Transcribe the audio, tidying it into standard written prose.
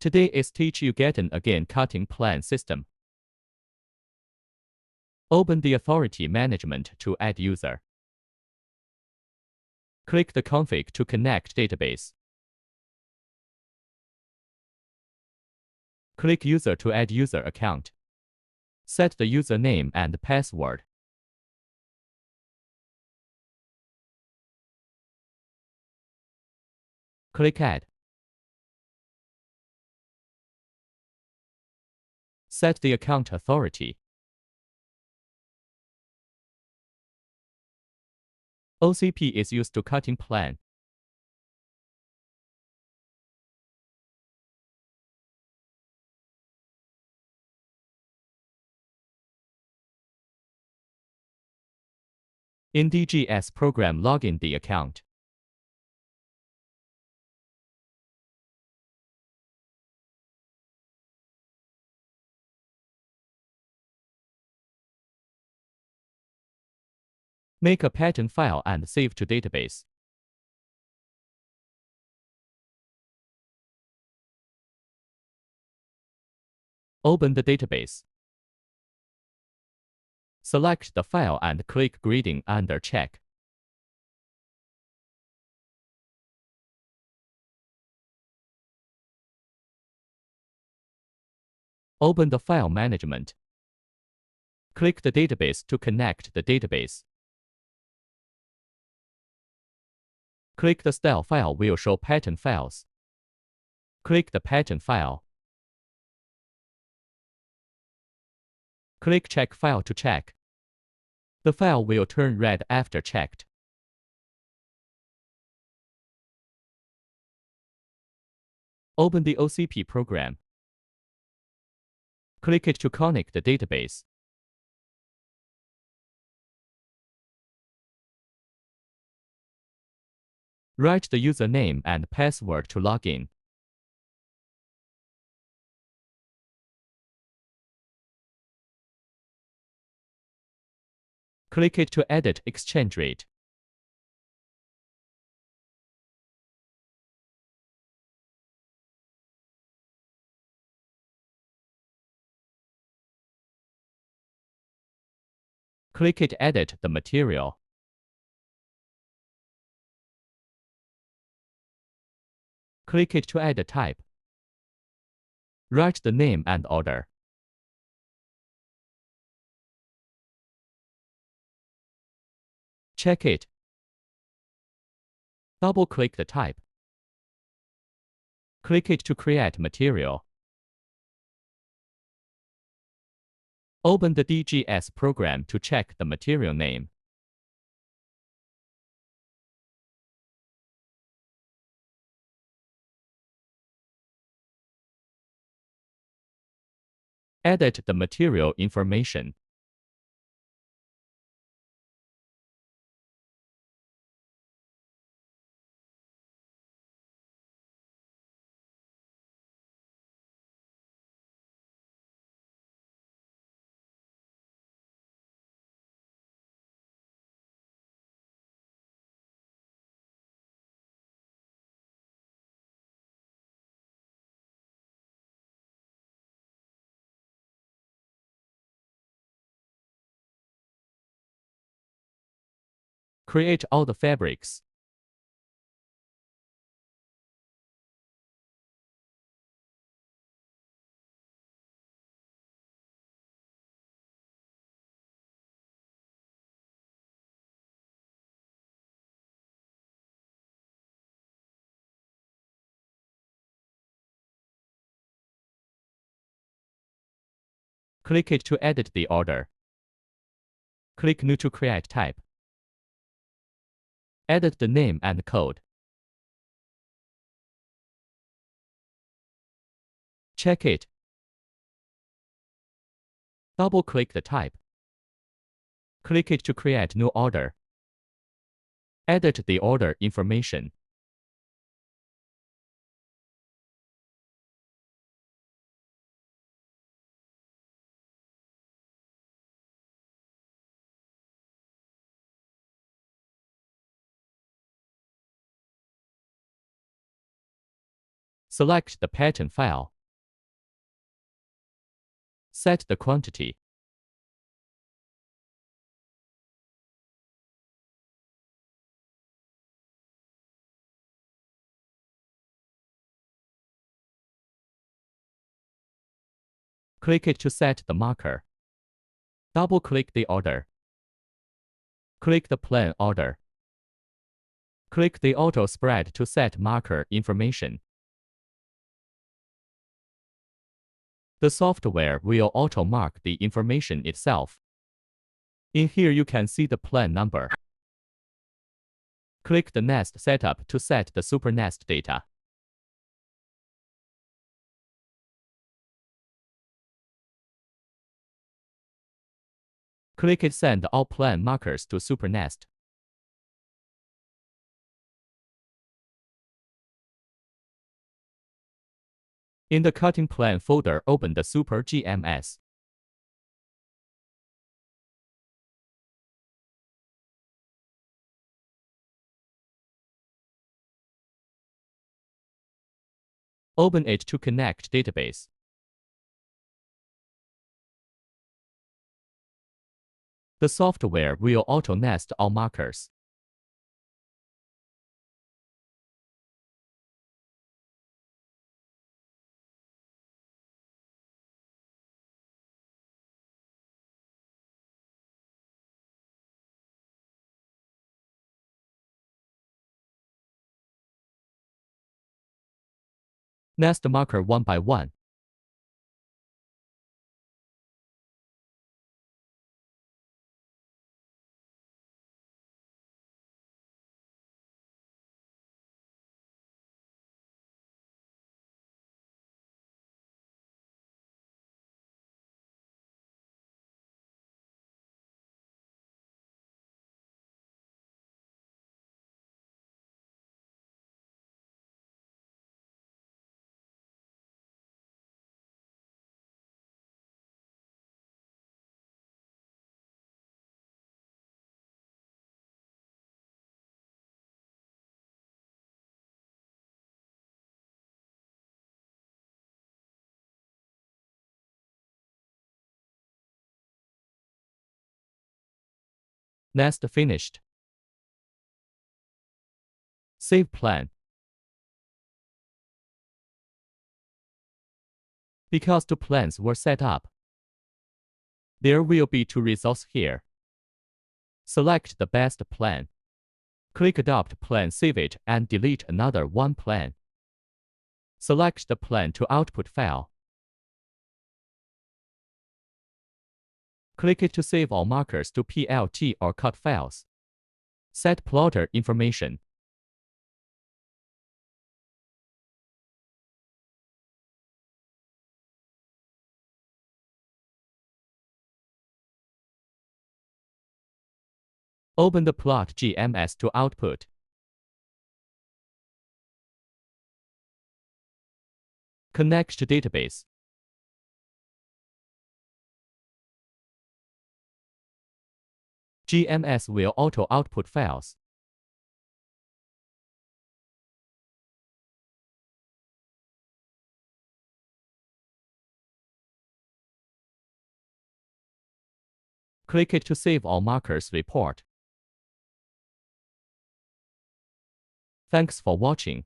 Today is teach you GetonAgain Cutting Plan system. Open the Authority Management to add user. Click the config to connect database. Click user to add user account. Set the username and password. Click add. Set the account authority. OCP is used to cutting plan. In DGS program, login the account. Make a pattern file and save to database. Open the database. Select the file and click Grading under Check. Open the File Management. Click the database to connect the database. Click the Style file will show pattern files. Click the pattern file. Click Check File to check. The file will turn red after checked. Open the OCP program. Click it to connect the database. Write the username and password to log in. Click it to edit exchange rate. Click it edit the material. Click it to add a type. Write the name and order. Check it. Double-click the type. Click it to create material. Open the DGS program to check the material name. Edit the material information. Create all the fabrics. Click it to edit the order. Click New to create type. Edit the name and code. Check it. Double-click the type. Click it to create new order. Edit the order information. Select the pattern file. Set the quantity. Click it to set the marker. Double-click the order. Click the plan order. Click the auto spread to set marker information. The software will auto-mark the information itself. In here you can see the plan number. Click the Nest Setup to set the SuperNest data. Click it Send all plan markers to SuperNest. In the Cutting Plan folder, open the Super GMS. Open it to connect database. The software will auto-nest all markers. Nest marker one by one. Nest finished. Save plan. Because two plans were set up, there will be two results here. Select the best plan. Click Adopt Plan, save it, and delete another one plan. Select the plan to output file. Click it to save all markers to PLT or cut files. Set plotter information. Open the plot GMS to output. Connect to database. GMS will auto-output files. Click it to save all markers report. Thanks for watching.